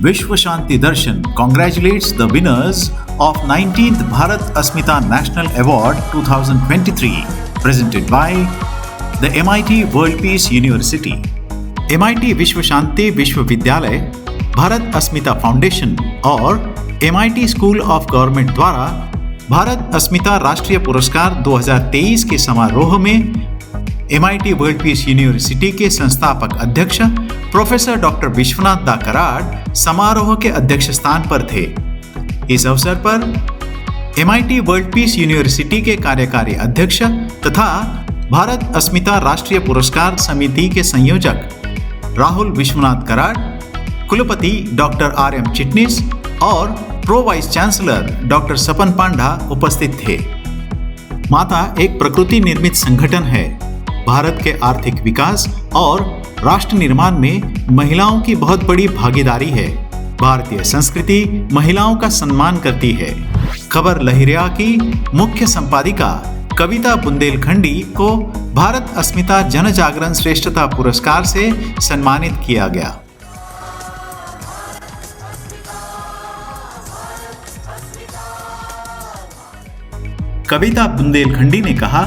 Vishwa Shanti Darshan congratulates the winners of 19th Bharat Asmita National Award 2023 presented by the MIT World Peace University. MIT विश्व शांति विश्वविद्यालय, भारत अस्मिता foundation और MIT school of government द्वारा भारत अस्मिता राष्ट्रीय पुरस्कार 2023 के समारोह में MIT वर्ल्ड पीस यूनिवर्सिटी के संस्थापक अध्यक्ष प्रोफेसर डॉक्टर विश्वनाथ दा कराड समारोह के अध्यक्ष स्थान पर थे। इस अवसर पर MIT वर्ल्ड पीस यूनिवर्सिटी के कार्यकारी अध्यक्ष तथा भारत अस्मिता राष्ट्रीय पुरस्कार समिति के संयोजक राहुल विश्वनाथ कराड, कुलपति डॉक्टर RM चिटनिस और प्रो वाइस चांसलर डॉक्टर सपन पांडा उपस्थित थे। माता एक प्रकृति निर्मित संगठन है। भारत के आर्थिक विकास और राष्ट्र निर्माण में महिलाओं की बहुत बड़ी भागीदारी है। भारतीय संस्कृति महिलाओं का सम्मान करती है। खबर लहरिया की मुख्य संपादिका कविता बुंदेलखंडी को भारत अस्मिता जन जागरण श्रेष्ठता पुरस्कार से सम्मानित किया गया। कविता बुंदेलखंडी ने कहा,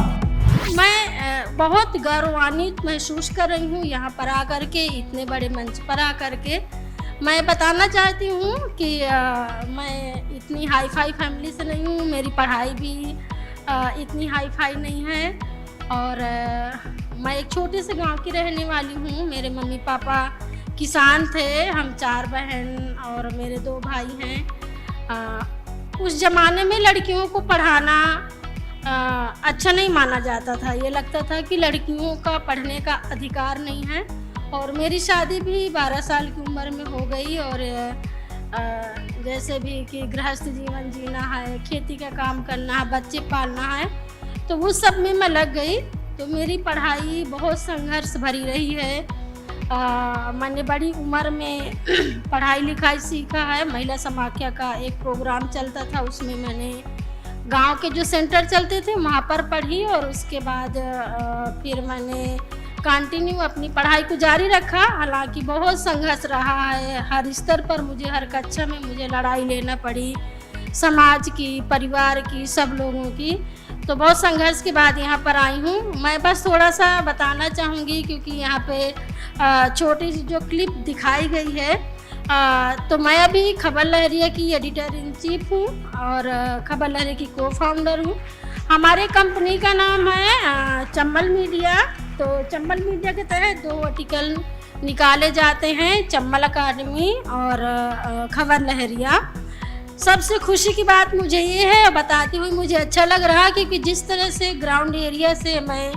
बहुत गौरवान्वित महसूस कर रही हूँ यहाँ पर आकर के, इतने बड़े मंच पर आकर के। मैं बताना चाहती हूँ कि मैं इतनी हाई फाई फैमिली से नहीं हूँ, मेरी पढ़ाई भी इतनी हाई फाई नहीं है और मैं एक छोटे से गांव की रहने वाली हूँ। मेरे मम्मी पापा किसान थे, हम 4 बहन और मेरे 2 भाई हैं। उस ज़माने में लड़कियों को पढ़ाना अच्छा नहीं माना जाता था। ये लगता था कि लड़कियों का पढ़ने का अधिकार नहीं है और मेरी शादी भी 12 साल की उम्र में हो गई और जैसे भी कि गृहस्थ जीवन जीना है, खेती का काम करना है, बच्चे पालना है, तो उस सब में मैं लग गई। तो मेरी पढ़ाई बहुत संघर्ष भरी रही है। मैंने बड़ी उम्र में पढ़ाई लिखाई सीखा है। महिला समाख्या का एक प्रोग्राम चलता था, उसमें मैंने गांव के जो सेंटर चलते थे वहाँ पर पढ़ी और उसके बाद फिर मैंने कंटिन्यू अपनी पढ़ाई को जारी रखा। हालांकि बहुत संघर्ष रहा है, हर स्तर पर मुझे, हर कक्षा में मुझे लड़ाई लेना पड़ी, समाज की, परिवार की, सब लोगों की। तो बहुत संघर्ष के बाद यहाँ पर आई हूँ। मैं बस थोड़ा सा बताना चाहूँगी क्योंकि यहाँ पे छोटी सी जो क्लिप दिखाई गई है, तो मैं अभी खबर लहरिया की एडिटर इन चीफ हूँ और खबर लहरिया की को फाउंडर हूँ। हमारे कंपनी का नाम है चंबल मीडिया। तो चंबल मीडिया के तहत 2 आर्टिकल निकाले जाते हैं, चंबल अकादमी और खबर लहरिया। सबसे खुशी की बात मुझे ये है, बताती हुई मुझे अच्छा लग रहा क्योंकि जिस तरह से ग्राउंड एरिया से मैं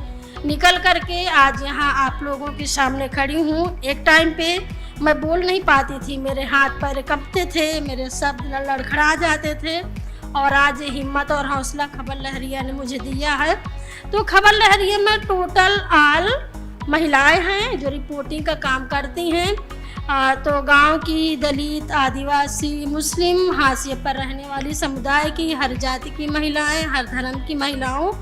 निकल करके आज यहाँ आप लोगों के सामने खड़ी हूँ। एक टाइम पे मैं बोल नहीं पाती थी, मेरे हाथ पैर कांपते थे, मेरे शब्द लड़खड़ा जाते थे और आज हिम्मत और हौसला खबर लहरिया ने मुझे दिया है। तो खबर लहरिया में टोटल ऑल महिलाएं हैं जो रिपोर्टिंग का काम करती हैं। तो गांव की, दलित, आदिवासी, मुस्लिम, हाशिए पर रहने वाली समुदाय की, हर जाति की महिलाएं, हर धर्म की महिलाओं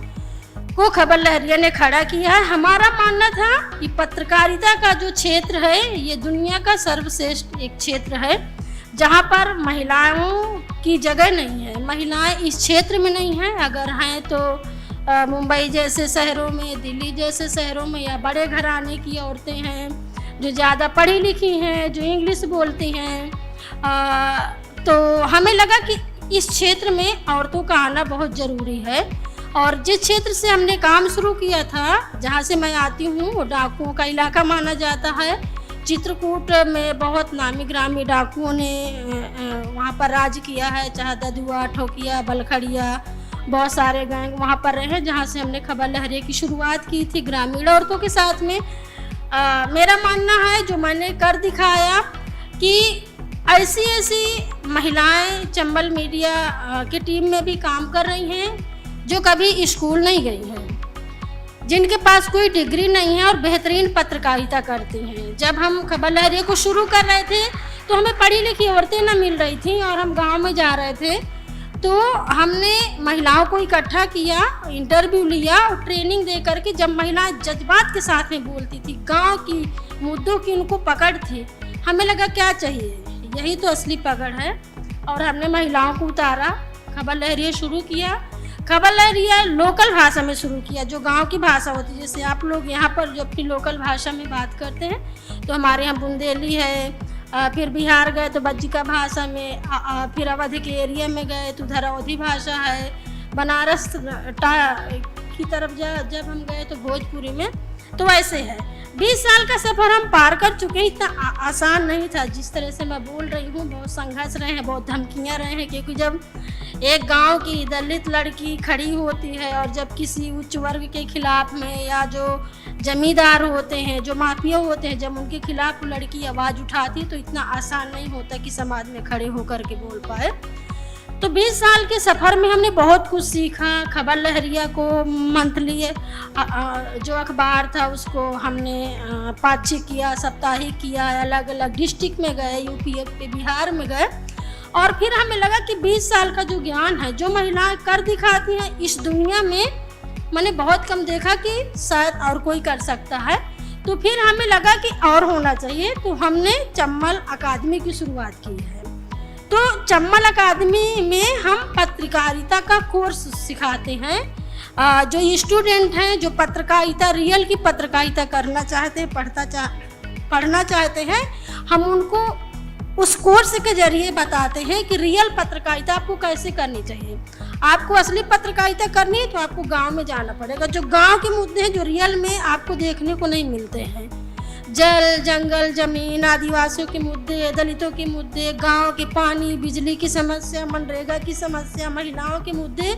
को खबर लहरिया ने खड़ा किया है। हमारा मानना था कि पत्रकारिता का जो क्षेत्र है ये दुनिया का सर्वश्रेष्ठ एक क्षेत्र है जहाँ पर महिलाओं की जगह नहीं है। महिलाएं इस क्षेत्र में नहीं हैं, अगर हैं तो मुंबई जैसे शहरों में, दिल्ली जैसे शहरों में, या बड़े घराने की औरतें हैं जो ज़्यादा पढ़ी लिखी हैं, जो इंग्लिश बोलती हैं। तो हमें लगा कि इस क्षेत्र में औरतों का आना बहुत ज़रूरी है और जिस क्षेत्र से हमने काम शुरू किया था, जहाँ से मैं आती हूँ, वो डाकुओं का इलाका माना जाता है। चित्रकूट में बहुत नामी ग्रामी डाकुओं ने वहाँ पर राज किया है, चाहे ददुआ, ठोकिया, बलखड़िया, बहुत सारे गैंग वहाँ पर रहे, जहाँ से हमने खबर लहरिया की शुरुआत की थी ग्रामीण औरतों के साथ में। मेरा मानना है, जो मैंने कर दिखाया कि ऐसी महिलाएं चंबल मीडिया की टीम में भी काम कर रही हैं जो कभी स्कूल नहीं गई हैं, जिनके पास कोई डिग्री नहीं है और बेहतरीन पत्रकारिता करती हैं। जब हम खबर लहरिया को शुरू कर रहे थे तो हमें पढ़ी लिखी औरतें ना मिल रही थी और हम गांव में जा रहे थे, तो हमने महिलाओं को इकट्ठा किया, इंटरव्यू लिया और ट्रेनिंग दे करके जब महिलाएं जज्बात के साथ में बोलती थी, गांव की मुद्दों की उनको पकड़ थी, हमें लगा क्या चाहिए, यही तो असली पकड़ है। और हमने महिलाओं को उतारा, खबर लहरिया शुरू किया। खबर लहरिया लोकल भाषा में शुरू किया, जो गांव की भाषा होती है। जैसे आप लोग यहाँ पर जो अपनी लोकल भाषा में बात करते हैं, तो हमारे यहाँ बुंदेली है, फिर बिहार गए तो बज्जिका भाषा में, फिर अवध के एरिया में गए तो उधर अवधी भाषा है, बनारस की तरफ जब हम गए तो भोजपुरी में। तो वैसे है, 20 साल का सफ़र हम पार कर चुके हैं। इतना आसान नहीं था जिस तरह से मैं बोल रही हूँ। बहुत संघर्ष रहे हैं, बहुत धमकियाँ रहे हैं, क्योंकि जब एक गांव की दलित लड़की खड़ी होती है और जब किसी उच्च वर्ग के खिलाफ में, या जो जमींदार होते हैं, जो माफिया होते हैं, जब उनके खिलाफ लड़की आवाज़ उठाती है तो इतना आसान नहीं होता कि समाज में खड़े होकर के बोल पाए। तो 20 साल के सफ़र में हमने बहुत कुछ सीखा। खबर लहरिया को मंथली जो अखबार था उसको हमने पाक्षिक किया, साप्ताहिक किया, अलग अलग डिस्ट्रिक्ट में गए, यूपी बिहार में गए। और फिर हमें लगा कि 20 साल का जो ज्ञान है, जो महिलाएं कर दिखाती हैं इस दुनिया में, मैंने बहुत कम देखा कि शायद और कोई कर सकता है। तो फिर हमें लगा कि और होना चाहिए, तो हमने चम्मल अकादमी की शुरुआत की है। तो चम्मल अकादमी में हम पत्रकारिता का कोर्स सिखाते हैं। जो स्टूडेंट हैं, जो पत्रकारिता, रियल की पत्रकारिता करना चाहते हैं, पढ़ना चाहते हैं, हम उनको उस कोर्स के जरिए बताते हैं कि रियल पत्रकारिता आपको कैसे करनी चाहिए। आपको असली पत्रकारिता करनी है तो आपको गांव में जाना पड़ेगा। जो गांव के मुद्दे हैं, जो रियल में आपको देखने को नहीं मिलते हैं, जल, जंगल, जमीन, आदिवासियों के मुद्दे, दलितों के मुद्दे, गांव के पानी, बिजली की समस्या, मनरेगा की समस्या, महिलाओं के मुद्दे,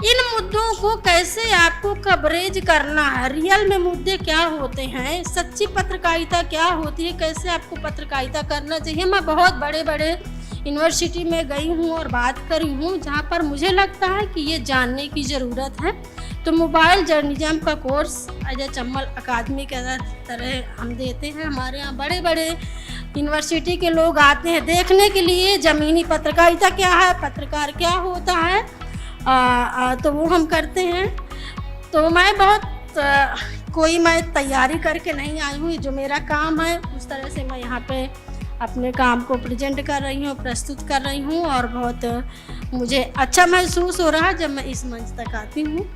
इन मुद्दों को कैसे आपको कवरेज करना है, रियल में मुद्दे क्या होते हैं, सच्ची पत्रकारिता क्या होती है, कैसे आपको पत्रकारिता करना चाहिए। मैं बहुत बड़े बड़े यूनिवर्सिटी में गई हूँ और बात करी हूँ, जहाँ पर मुझे लगता है कि ये जानने की ज़रूरत है। तो मोबाइल जर्नलिज्म का कोर्स अजय चम्मल अकादमी के तरह हम देते हैं। हमारे यहाँ बड़े बड़े यूनिवर्सिटी के लोग आते हैं देखने के लिए ज़मीनी पत्रकारिता क्या है, पत्रकार क्या होता है, तो वो हम करते हैं। तो मैं मैं तैयारी करके नहीं आई हूँ, जो मेरा काम है उस तरह से मैं यहाँ पे अपने काम को प्रेजेंट कर रही हूँ, प्रस्तुत कर रही हूँ। और बहुत मुझे अच्छा महसूस हो रहा है जब मैं इस मंच तक आती हूँ।